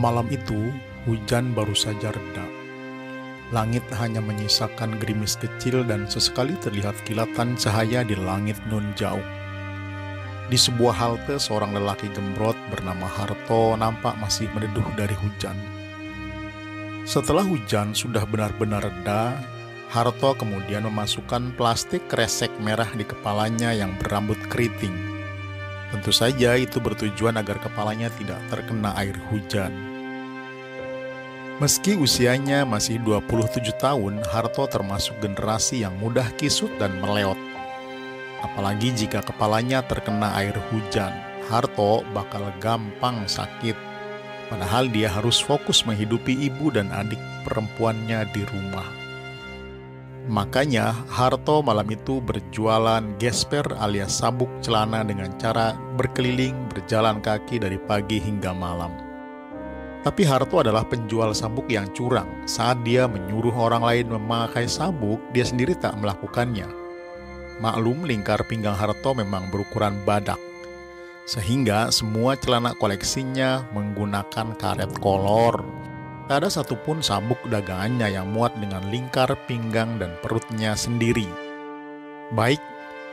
Malam itu, hujan baru saja reda. Langit hanya menyisakan gerimis kecil dan sesekali terlihat kilatan cahaya di langit nun jauh. Di sebuah halte, seorang lelaki gembrot bernama Harto nampak masih meneduh dari hujan. Setelah hujan sudah benar-benar reda, Harto kemudian memasukkan plastik kresek merah di kepalanya yang berambut keriting. Tentu saja itu bertujuan agar kepalanya tidak terkena air hujan. Meski usianya masih 27 tahun, Harto termasuk generasi yang mudah kisut dan meleot. Apalagi jika kepalanya terkena air hujan, Harto bakal gampang sakit. Padahal dia harus fokus menghidupi ibu dan adik perempuannya di rumah. Makanya Harto malam itu berjualan gesper alias sabuk celana dengan cara berkeliling berjalan kaki dari pagi hingga malam. Tapi Harto adalah penjual sabuk yang curang. Saat dia menyuruh orang lain memakai sabuk, dia sendiri tak melakukannya. Maklum, lingkar pinggang Harto memang berukuran badak, sehingga semua celana koleksinya menggunakan karet kolor. Tak ada satupun sabuk dagangannya yang muat dengan lingkar pinggang dan perutnya sendiri. Baik,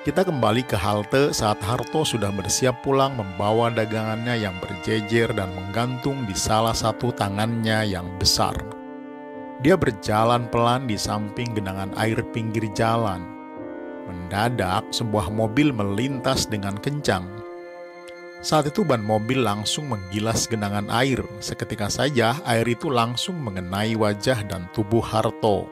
kita kembali ke halte saat Harto sudah bersiap pulang membawa dagangannya yang berjejer dan menggantung di salah satu tangannya yang besar. Dia berjalan pelan di samping genangan air pinggir jalan. Mendadak, sebuah mobil melintas dengan kencang. Saat itu ban mobil langsung menggilas genangan air. Seketika saja air itu langsung mengenai wajah dan tubuh Harto.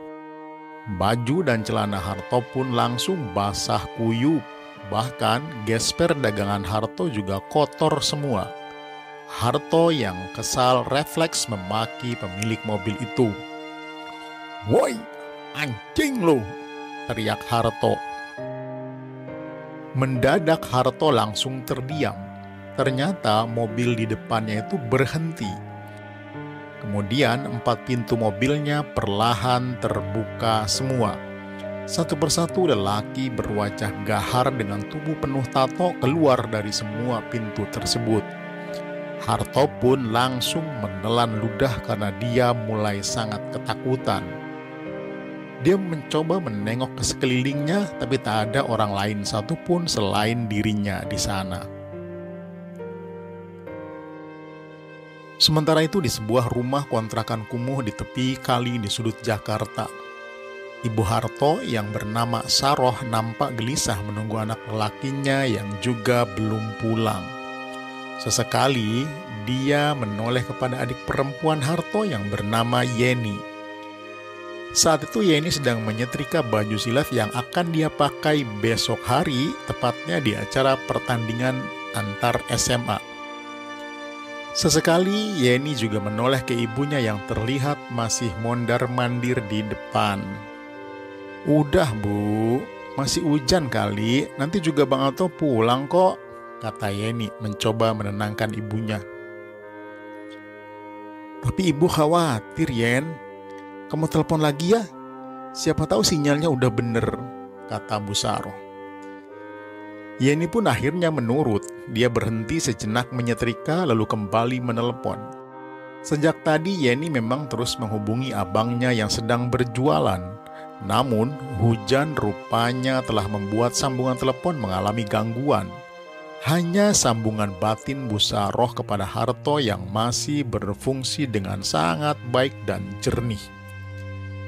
Baju dan celana Harto pun langsung basah kuyup. Bahkan gesper dagangan Harto juga kotor semua. Harto yang kesal refleks memaki pemilik mobil itu. "Woi, anjing lo!" teriak Harto. Mendadak Harto langsung terdiam. Ternyata mobil di depannya itu berhenti. Kemudian 4 pintu mobilnya perlahan terbuka semua. Satu persatu lelaki berwajah gahar dengan tubuh penuh tato keluar dari semua pintu tersebut. Harto pun langsung menelan ludah karena dia mulai sangat ketakutan. Dia mencoba menengok ke sekelilingnya, tapi tak ada orang lain satupun selain dirinya di sana. Sementara itu di sebuah rumah kontrakan kumuh di tepi kali di sudut Jakarta, Ibu Harto yang bernama Saroh nampak gelisah menunggu anak lelakinya yang juga belum pulang. Sesekali dia menoleh kepada adik perempuan Harto yang bernama Yeni. Saat itu Yeni sedang menyetrika baju silat yang akan dia pakai besok hari, tepatnya di acara pertandingan antar SMA. Sesekali Yeni juga menoleh ke ibunya yang terlihat masih mondar-mandir di depan. "Udah Bu, masih hujan kali, nanti juga Bang Alto pulang kok," kata Yeni mencoba menenangkan ibunya. "Tapi ibu khawatir, Yen. Kamu telepon lagi ya, siapa tahu sinyalnya udah bener," kata Bu Saroh. Yeni pun akhirnya menurut. Dia berhenti sejenak menyetrika lalu kembali menelepon. Sejak tadi Yeni memang terus menghubungi abangnya yang sedang berjualan. Namun hujan rupanya telah membuat sambungan telepon mengalami gangguan. Hanya sambungan batin Bu Saroh kepada Harto yang masih berfungsi dengan sangat baik dan jernih.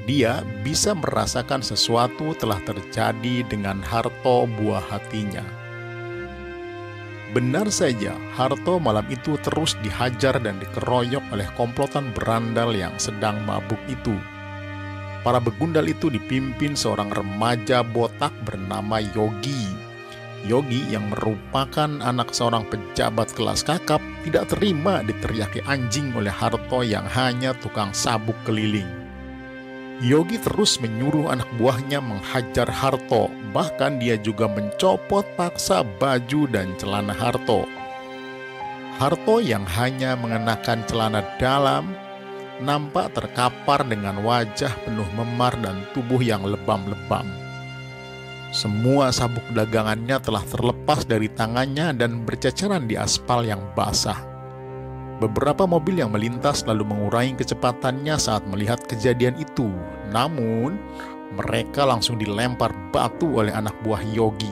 Dia bisa merasakan sesuatu telah terjadi dengan Harto buah hatinya. Benar saja, Harto malam itu terus dihajar dan dikeroyok oleh komplotan berandal yang sedang mabuk itu. Para begundal itu dipimpin seorang remaja botak bernama Yogi. Yogi yang merupakan anak seorang pejabat kelas kakap tidak terima diteriaki anjing oleh Harto yang hanya tukang sabuk keliling. Yogi terus menyuruh anak buahnya menghajar Harto, bahkan dia juga mencopot paksa baju dan celana Harto. Harto yang hanya mengenakan celana dalam nampak terkapar dengan wajah penuh memar dan tubuh yang lebam-lebam. Semua sabuk dagangannya telah terlepas dari tangannya dan berceceran di aspal yang basah. Beberapa mobil yang melintas lalu mengurangi kecepatannya saat melihat kejadian itu. Namun, mereka langsung dilempar batu oleh anak buah Yogi.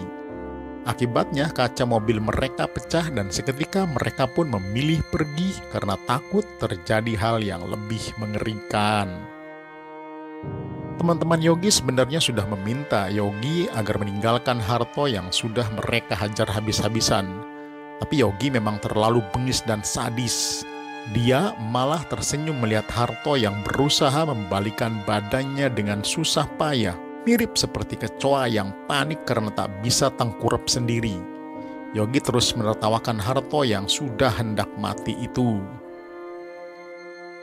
Akibatnya kaca mobil mereka pecah dan seketika mereka pun memilih pergi karena takut terjadi hal yang lebih mengerikan. Teman-teman Yogi sebenarnya sudah meminta Yogi agar meninggalkan Harto yang sudah mereka hajar habis-habisan. Tapi Yogi memang terlalu bengis dan sadis. Dia malah tersenyum melihat Harto yang berusaha membalikan badannya dengan susah payah, mirip seperti kecoa yang panik karena tak bisa tengkurap sendiri. Yogi terus menertawakan Harto yang sudah hendak mati itu.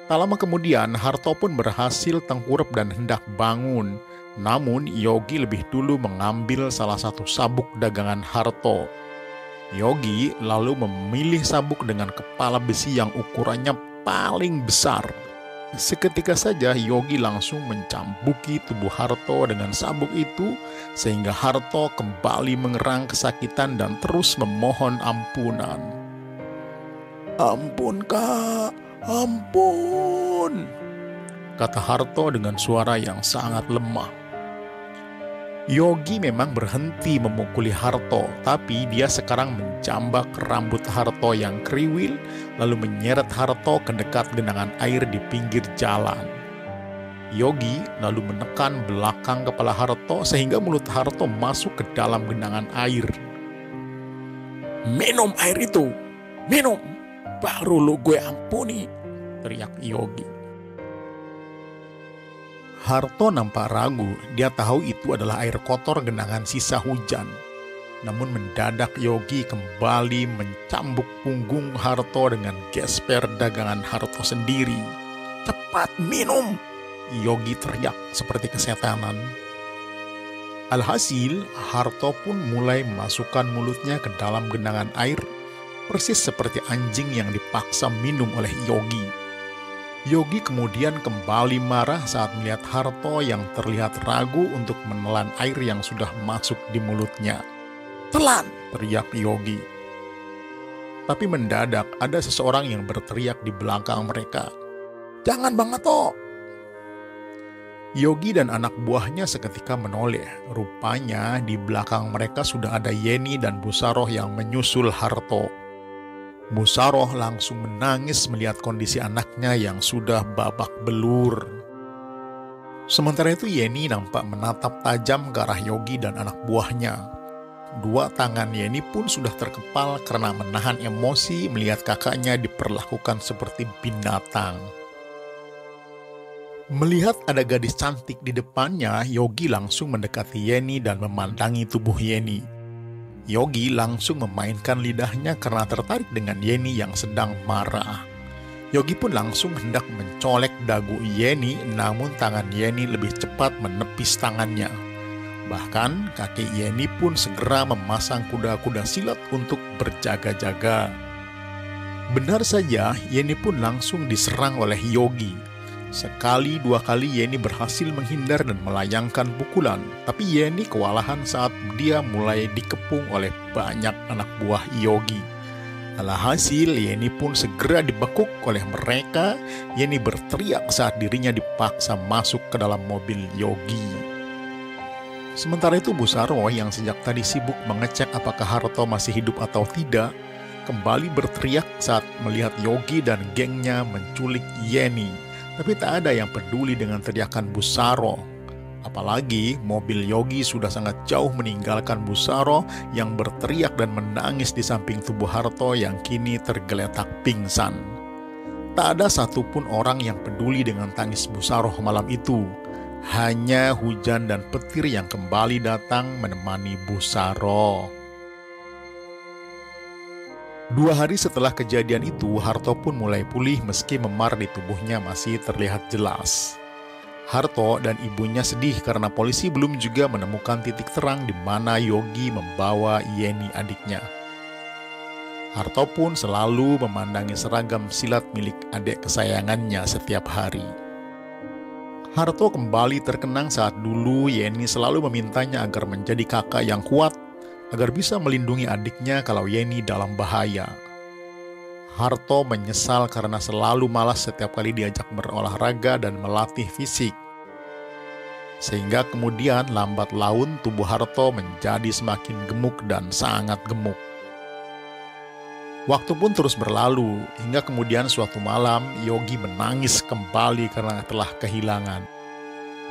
Tak lama kemudian, Harto pun berhasil tengkurap dan hendak bangun. Namun, Yogi lebih dulu mengambil salah satu sabuk dagangan Harto. Yogi lalu memilih sabuk dengan kepala besi yang ukurannya paling besar. Seketika saja Yogi langsung mencambuki tubuh Harto dengan sabuk itu sehingga Harto kembali mengerang kesakitan dan terus memohon ampunan. "Ampun kak, ampun," kata Harto dengan suara yang sangat lemah. Yogi memang berhenti memukuli Harto, tapi dia sekarang menjambak rambut Harto yang kriwil, lalu menyeret Harto ke dekat genangan air di pinggir jalan. Yogi lalu menekan belakang kepala Harto sehingga mulut Harto masuk ke dalam genangan air. "Minum air itu, minum, baru lu gue ampuni," teriak Yogi. Harto nampak ragu, dia tahu itu adalah air kotor genangan sisa hujan. Namun mendadak Yogi kembali mencambuk punggung Harto dengan gesper dagangan Harto sendiri. "Cepat minum!" Yogi teriak seperti kesetanan. Alhasil, Harto pun mulai memasukkan mulutnya ke dalam genangan air, persis seperti anjing yang dipaksa minum oleh Yogi. Yogi kemudian kembali marah saat melihat Harto yang terlihat ragu untuk menelan air yang sudah masuk di mulutnya. "Telan!" teriak Yogi. Tapi mendadak ada seseorang yang berteriak di belakang mereka. "Jangan Bang Ato!" Yogi dan anak buahnya seketika menoleh. Rupanya di belakang mereka sudah ada Yeni dan Busaroh yang menyusul Harto. Busaroh langsung menangis melihat kondisi anaknya yang sudah babak belur. Sementara itu Yeni nampak menatap tajam ke arah Yogi dan anak buahnya. Dua tangan Yeni pun sudah terkepal karena menahan emosi melihat kakaknya diperlakukan seperti binatang. Melihat ada gadis cantik di depannya, Yogi langsung mendekati Yeni dan memandangi tubuh Yeni. Yogi langsung memainkan lidahnya karena tertarik dengan Yeni yang sedang marah. Yogi pun langsung hendak mencolek dagu Yeni, namun tangan Yeni lebih cepat menepis tangannya. Bahkan kaki Yeni pun segera memasang kuda-kuda silat untuk berjaga-jaga. Benar saja, Yeni pun langsung diserang oleh Yogi. Sekali dua kali Yeni berhasil menghindar dan melayangkan pukulan, tapi Yeni kewalahan saat dia mulai dikepung oleh banyak anak buah Yogi. Alhasil Yeni pun segera dibekuk oleh mereka. Yeni berteriak saat dirinya dipaksa masuk ke dalam mobil Yogi. Sementara itu Busaroh yang sejak tadi sibuk mengecek apakah Harto masih hidup atau tidak, kembali berteriak saat melihat Yogi dan gengnya menculik Yeni. Tapi tak ada yang peduli dengan teriakan Busaroh. Apalagi mobil Yogi sudah sangat jauh meninggalkan Busaroh yang berteriak dan menangis di samping tubuh Harto yang kini tergeletak pingsan. Tak ada satupun orang yang peduli dengan tangis Busaroh malam itu. Hanya hujan dan petir yang kembali datang menemani Busaroh. 2 hari setelah kejadian itu, Harto pun mulai pulih meski memar di tubuhnya masih terlihat jelas. Harto dan ibunya sedih karena polisi belum juga menemukan titik terang di mana Yogi membawa Yeni adiknya. Harto pun selalu memandangi seragam silat milik adik kesayangannya setiap hari. Harto kembali terkenang saat dulu Yeni selalu memintanya agar menjadi kakak yang kuat, agar bisa melindungi adiknya kalau Yeni dalam bahaya. Harto menyesal karena selalu malas setiap kali diajak berolahraga dan melatih fisik. Sehingga kemudian lambat laun tubuh Harto menjadi semakin gemuk dan sangat gemuk. Waktu pun terus berlalu, hingga kemudian suatu malam Yogi menangis kembali karena telah kehilangan.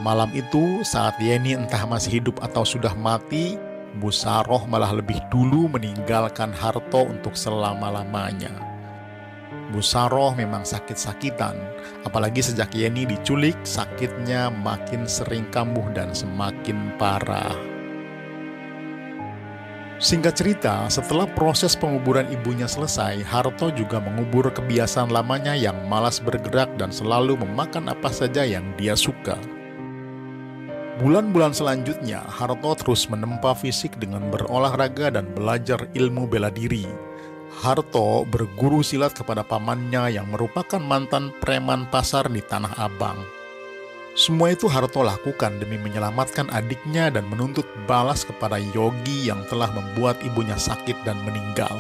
Malam itu saat Yeni entah masih hidup atau sudah mati, Bu Saroh malah lebih dulu meninggalkan Harto untuk selama-lamanya. Bu Saroh memang sakit-sakitan, apalagi sejak Yeni diculik, sakitnya makin sering kambuh dan semakin parah. Singkat cerita, setelah proses penguburan ibunya selesai, Harto juga mengubur kebiasaan lamanya yang malas bergerak dan selalu memakan apa saja yang dia suka. Bulan-bulan selanjutnya, Harto terus menempa fisik dengan berolahraga dan belajar ilmu bela diri. Harto berguru silat kepada pamannya yang merupakan mantan preman pasar di Tanah Abang. Semua itu Harto lakukan demi menyelamatkan adiknya dan menuntut balas kepada Yogi yang telah membuat ibunya sakit dan meninggal.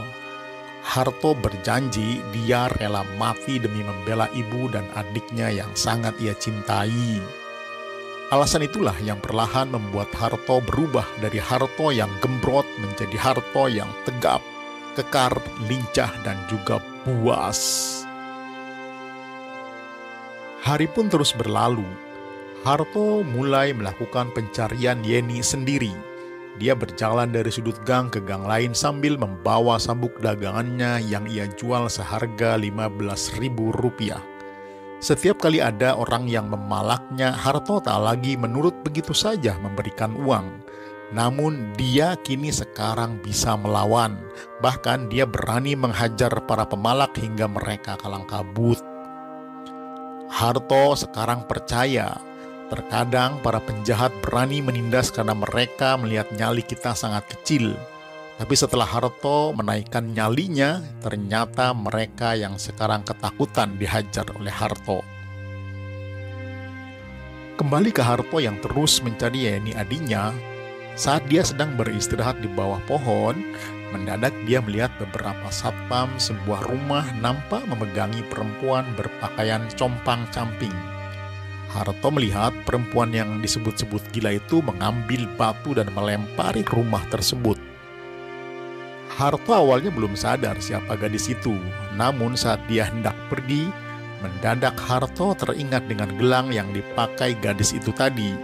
Harto berjanji dia rela mati demi membela ibu dan adiknya yang sangat ia cintai. Alasan itulah yang perlahan membuat Harto berubah dari Harto yang gembrot menjadi Harto yang tegap, kekar, lincah, dan juga buas. Hari pun terus berlalu. Harto mulai melakukan pencarian Yeni sendiri. Dia berjalan dari sudut gang ke gang lain sambil membawa sabuk dagangannya yang ia jual seharga Rp15.000. Setiap kali ada orang yang memalaknya, Harto tak lagi menurut begitu saja memberikan uang. Namun dia kini sekarang bisa melawan. Bahkan dia berani menghajar para pemalak hingga mereka kalang kabut. Harto sekarang percaya, terkadang para penjahat berani menindas karena mereka melihat nyali kita sangat kecil. Tapi setelah Harto menaikkan nyalinya, ternyata mereka yang sekarang ketakutan dihajar oleh Harto. Kembali ke Harto yang terus mencari Yeni adiknya. Saat dia sedang beristirahat di bawah pohon, mendadak dia melihat beberapa satpam sebuah rumah nampak memegangi perempuan berpakaian compang-camping. Harto melihat perempuan yang disebut-sebut gila itu mengambil batu dan melempari rumah tersebut. Harto awalnya belum sadar siapa gadis itu, namun saat dia hendak pergi, mendadak Harto teringat dengan gelang yang dipakai gadis itu tadi.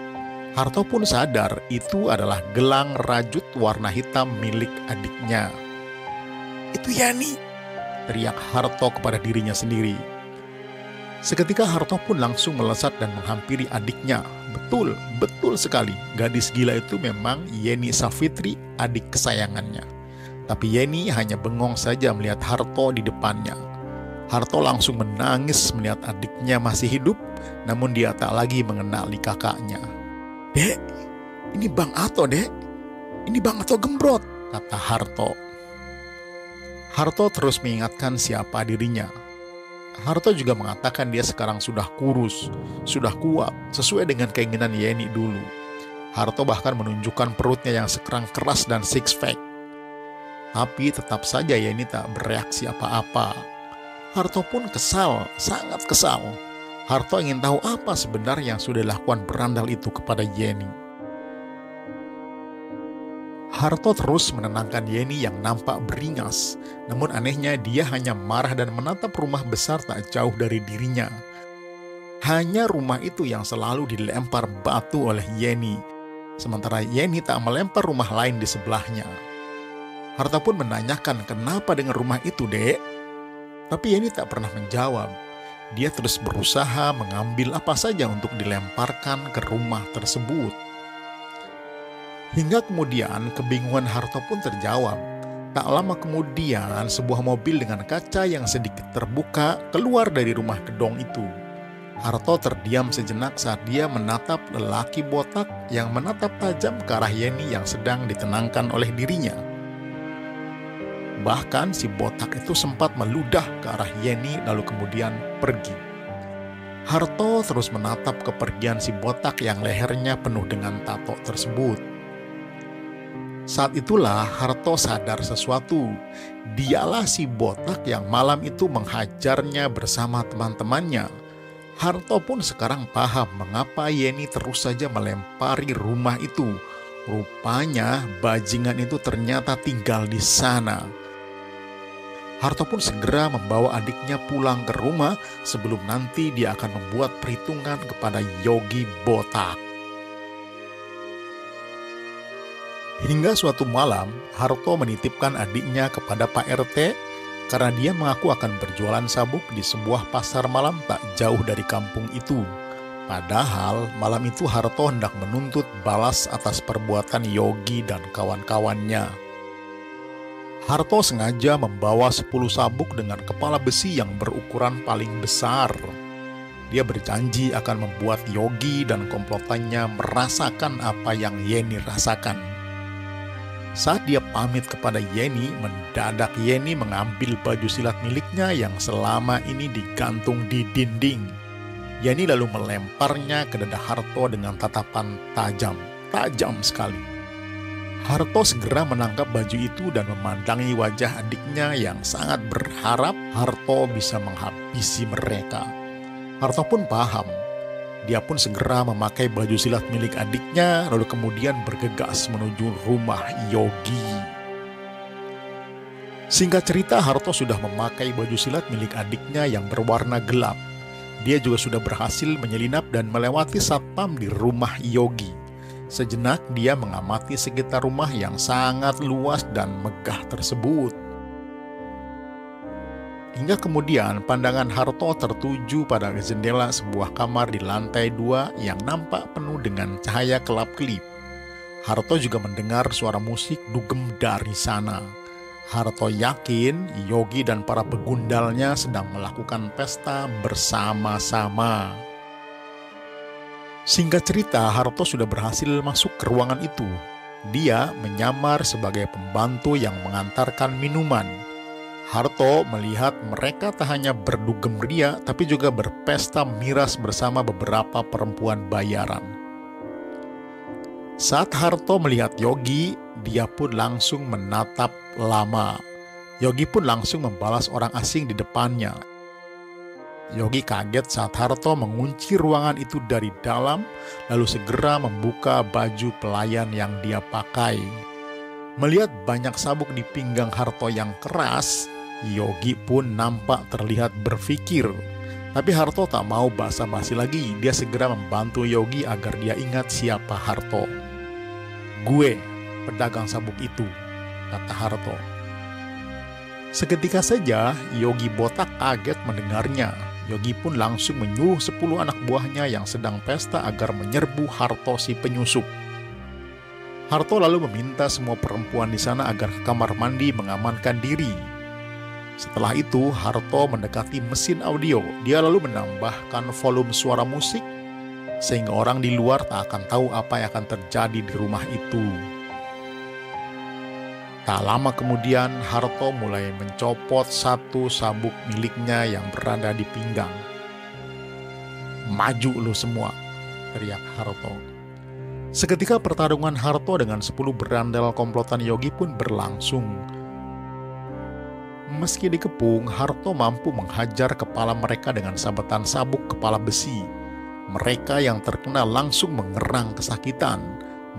Harto pun sadar itu adalah gelang rajut warna hitam milik adiknya. "Itu Yani!" teriak Harto kepada dirinya sendiri. Seketika Harto pun langsung melesat dan menghampiri adiknya. Betul sekali, gadis gila itu memang Yeni Savitri, adik kesayangannya. Tapi Yeni hanya bengong saja melihat Harto di depannya. Harto langsung menangis melihat adiknya masih hidup, namun dia tak lagi mengenali kakaknya. "Dek, ini Bang Ato, Dek. Ini Bang Ato gembrot," kata Harto. Harto terus mengingatkan siapa dirinya. Harto juga mengatakan dia sekarang sudah kurus, sudah kuat, sesuai dengan keinginan Yeni dulu. Harto bahkan menunjukkan perutnya yang sekarang keras dan six pack. Tapi tetap saja Yeni tak bereaksi apa-apa. Harto pun kesal, sangat kesal. Harto ingin tahu apa sebenarnya yang sudah dilakukan berandal itu kepada Yeni. Harto terus menenangkan Yeni yang nampak beringas. Namun anehnya dia hanya marah dan menatap rumah besar tak jauh dari dirinya. Hanya rumah itu yang selalu dilempar batu oleh Yeni. Sementara Yeni tak melempar rumah lain di sebelahnya. Harto pun menanyakan kenapa dengan rumah itu, Dek? Tapi Yeni tak pernah menjawab. Dia terus berusaha mengambil apa saja untuk dilemparkan ke rumah tersebut. Hingga kemudian kebingungan Harto pun terjawab. Tak lama kemudian sebuah mobil dengan kaca yang sedikit terbuka keluar dari rumah gedong itu. Harto terdiam sejenak saat dia menatap lelaki botak yang menatap tajam ke arah Yeni yang sedang ditenangkan oleh dirinya. Bahkan si botak itu sempat meludah ke arah Yeni lalu kemudian pergi. Harto terus menatap kepergian si botak yang lehernya penuh dengan tato tersebut. Saat itulah Harto sadar sesuatu. Dialah si botak yang malam itu menghajarnya bersama teman-temannya. Harto pun sekarang paham mengapa Yeni terus saja melempari rumah itu. Rupanya bajingan itu ternyata tinggal di sana. Harto pun segera membawa adiknya pulang ke rumah sebelum nanti dia akan membuat perhitungan kepada Yogi Botak. Hingga suatu malam, Harto menitipkan adiknya kepada Pak RT karena dia mengaku akan berjualan sabuk di sebuah pasar malam tak jauh dari kampung itu. Padahal malam itu Harto hendak menuntut balas atas perbuatan Yogi dan kawan-kawannya. Harto sengaja membawa 10 sabuk dengan kepala besi yang berukuran paling besar. Dia berjanji akan membuat Yogi dan komplotannya merasakan apa yang Yeni rasakan. Saat dia pamit kepada Yeni, mendadak Yeni mengambil baju silat miliknya yang selama ini digantung di dinding. Yeni lalu melemparnya ke dada Harto dengan tatapan tajam sekali. Harto segera menangkap baju itu dan memandangi wajah adiknya yang sangat berharap Harto bisa menghabisi mereka. Harto pun paham. Dia pun segera memakai baju silat milik adiknya, lalu kemudian bergegas menuju rumah Yogi. Singkat cerita, Harto sudah memakai baju silat milik adiknya yang berwarna gelap. Dia juga sudah berhasil menyelinap dan melewati satpam di rumah Yogi. Sejenak dia mengamati sekitar rumah yang sangat luas dan megah tersebut. Hingga kemudian pandangan Harto tertuju pada jendela sebuah kamar di lantai 2 yang nampak penuh dengan cahaya kelap-kelip. Harto juga mendengar suara musik dugem dari sana. Harto yakin Yogi dan para begundalnya sedang melakukan pesta bersama-sama. Singkat cerita, Harto sudah berhasil masuk ke ruangan itu. Dia menyamar sebagai pembantu yang mengantarkan minuman. Harto melihat mereka tak hanya berdugem ria, tapi juga berpesta miras bersama beberapa perempuan bayaran. Saat Harto melihat Yogi, dia pun langsung menatap lama. Yogi pun langsung membalas orang asing di depannya. Yogi kaget saat Harto mengunci ruangan itu dari dalam, lalu segera membuka baju pelayan yang dia pakai. Melihat banyak sabuk di pinggang Harto yang keras, Yogi pun nampak terlihat berpikir. Tapi Harto tak mau basa-basi lagi. Dia segera membantu Yogi agar dia ingat siapa Harto. "Gue, pedagang sabuk itu," kata Harto. Seketika saja Yogi Botak kaget mendengarnya. Yogi pun langsung menyuruh 10 anak buahnya yang sedang pesta agar menyerbu Harto si penyusup. Harto lalu meminta semua perempuan di sana agar ke kamar mandi mengamankan diri. Setelah itu, Harto mendekati mesin audio. Dia lalu menambahkan volume suara musik, sehingga orang di luar tak akan tahu apa yang akan terjadi di rumah itu. Tak lama kemudian, Harto mulai mencopot satu sabuk miliknya yang berada di pinggang. "Maju lu semua," teriak Harto. Seketika pertarungan Harto dengan 10 berandal komplotan Yogi pun berlangsung. Meski dikepung, Harto mampu menghajar kepala mereka dengan sabetan sabuk kepala besi. Mereka yang terkena langsung mengerang kesakitan.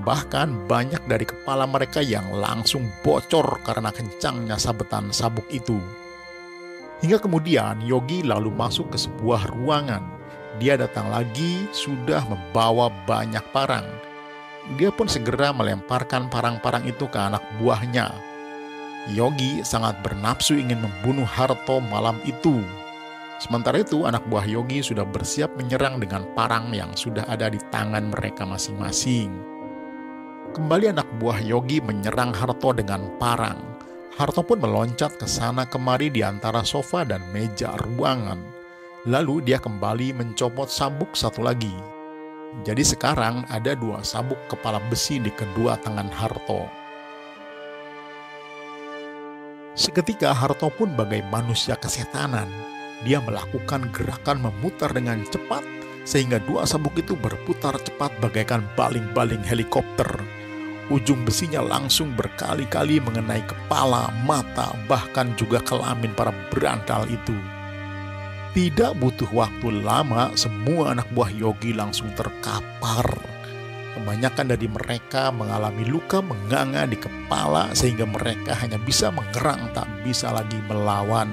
Bahkan banyak dari kepala mereka yang langsung bocor karena kencangnya sabetan sabuk itu. Hingga kemudian Yogi lalu masuk ke sebuah ruangan. Dia datang lagi sudah membawa banyak parang. Dia pun segera melemparkan parang-parang itu ke anak buahnya. Yogi sangat bernafsu ingin membunuh Harto malam itu. Sementara itu anak buah Yogi sudah bersiap menyerang dengan parang yang sudah ada di tangan mereka masing-masing. Kembali anak buah Yogi menyerang Harto dengan parang. Harto pun meloncat ke sana kemari di antara sofa dan meja ruangan. Lalu dia kembali mencopot sabuk satu lagi. Jadi sekarang ada 2 sabuk kepala besi di kedua tangan Harto. Seketika Harto pun bagai manusia kesetanan. Dia melakukan gerakan memutar dengan cepat sehingga 2 sabuk itu berputar cepat bagaikan baling-baling helikopter. Ujung besinya langsung berkali-kali mengenai kepala, mata, bahkan juga kelamin para berandal itu. Tidak butuh waktu lama, semua anak buah Yogi langsung terkapar. Kebanyakan dari mereka mengalami luka menganga di kepala sehingga mereka hanya bisa mengerang, tak bisa lagi melawan.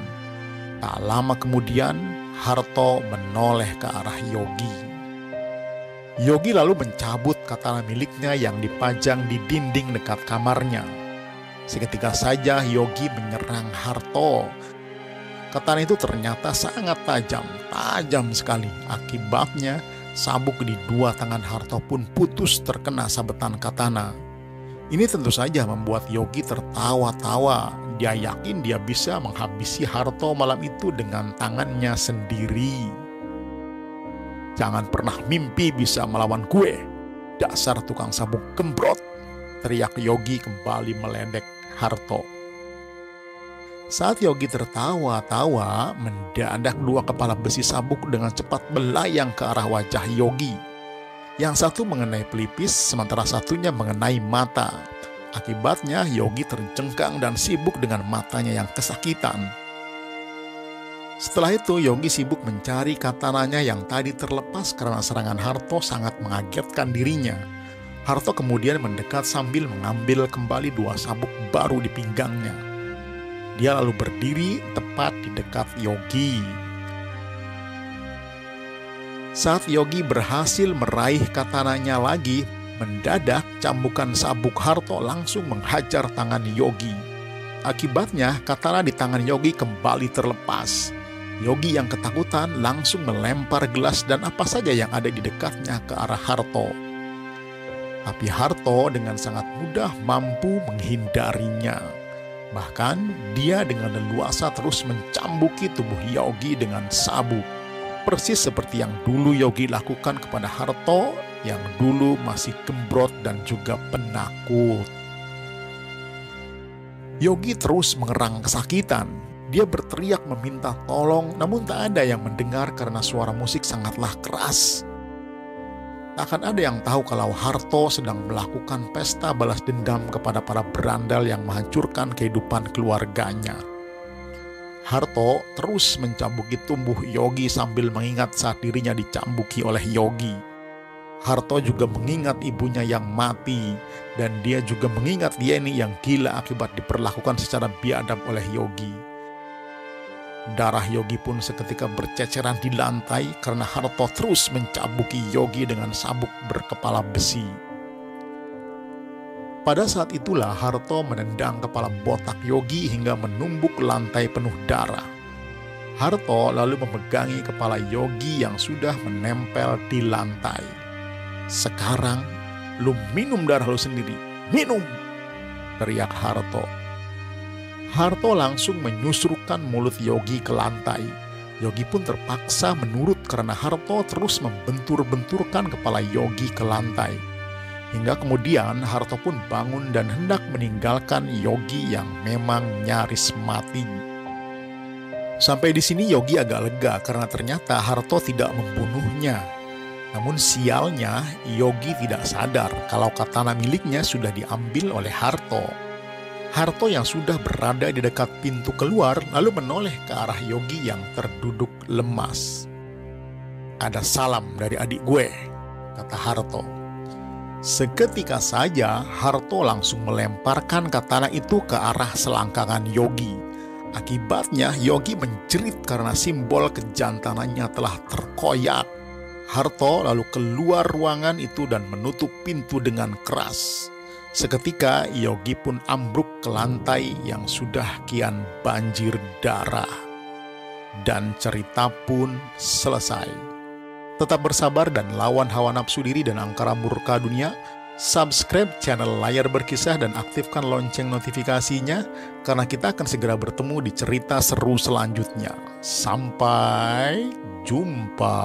Tak lama kemudian, Harto menoleh ke arah Yogi. Yogi lalu mencabut katana miliknya yang dipajang di dinding dekat kamarnya. Seketika saja Yogi menyerang Harto. Katana itu ternyata sangat tajam sekali. Akibatnya sabuk di dua tangan Harto pun putus terkena sabetan katana. Ini tentu saja membuat Yogi tertawa-tawa. Dia yakin dia bisa menghabisi Harto malam itu dengan tangannya sendiri. "Jangan pernah mimpi bisa melawan gue, dasar tukang sabuk gembrot," teriak Yogi kembali meledek Harto. Saat Yogi tertawa-tawa, mendadak dua kepala besi sabuk dengan cepat melayang ke arah wajah Yogi. Yang satu mengenai pelipis, sementara satunya mengenai mata. Akibatnya Yogi terjengkang dan sibuk dengan matanya yang kesakitan. Setelah itu Yogi sibuk mencari katananya yang tadi terlepas karena serangan Harto sangat mengagetkan dirinya. Harto kemudian mendekat sambil mengambil kembali dua sabuk baru di pinggangnya. Dia lalu berdiri tepat di dekat Yogi. Saat Yogi berhasil meraih katananya lagi, mendadak cambukan sabuk Harto langsung menghajar tangan Yogi. Akibatnya katana di tangan Yogi kembali terlepas. Yogi yang ketakutan langsung melempar gelas dan apa saja yang ada di dekatnya ke arah Harto. Tapi Harto dengan sangat mudah mampu menghindarinya. Bahkan dia dengan leluasa terus mencambuki tubuh Yogi dengan sabuk. Persis seperti yang dulu Yogi lakukan kepada Harto yang dulu masih gembrot dan juga penakut. Yogi terus mengerang kesakitan. Dia berteriak meminta tolong, namun tak ada yang mendengar karena suara musik sangatlah keras. Tak akan ada yang tahu kalau Harto sedang melakukan pesta balas dendam kepada para berandal yang menghancurkan kehidupan keluarganya. Harto terus mencabuki tubuh Yogi sambil mengingat saat dirinya dicambuki oleh Yogi. Harto juga mengingat ibunya yang mati, dan dia juga mengingat Yeni yang gila akibat diperlakukan secara biadab oleh Yogi. Darah Yogi pun seketika berceceran di lantai karena Harto terus mencabuki Yogi dengan sabuk berkepala besi. Pada saat itulah Harto menendang kepala botak Yogi hingga menumbuk lantai penuh darah. Harto lalu memegangi kepala Yogi yang sudah menempel di lantai. "Sekarang lu minum darah lu sendiri, minum!" teriak Harto. Harto langsung menyusruhkan mulut Yogi ke lantai. Yogi pun terpaksa menurut karena Harto terus membentur-benturkan kepala Yogi ke lantai. Hingga kemudian Harto pun bangun dan hendak meninggalkan Yogi yang memang nyaris mati. Sampai di sini Yogi agak lega karena ternyata Harto tidak membunuhnya. Namun sialnya Yogi tidak sadar kalau katana miliknya sudah diambil oleh Harto. Harto yang sudah berada di dekat pintu keluar lalu menoleh ke arah Yogi yang terduduk lemas. "Ada salam dari adik gue," kata Harto. Seketika saja Harto langsung melemparkan katana itu ke arah selangkangan Yogi. Akibatnya Yogi menjerit karena simbol kejantanannya telah terkoyak. Harto lalu keluar ruangan itu dan menutup pintu dengan keras. Seketika Yogi pun ambruk ke lantai yang sudah kian banjir darah. Dan cerita pun selesai. Tetap bersabar dan lawan hawa nafsu diri dan angkara murka dunia. Subscribe channel Layar Berkisah dan aktifkan lonceng notifikasinya karena kita akan segera bertemu di cerita seru selanjutnya. Sampai jumpa.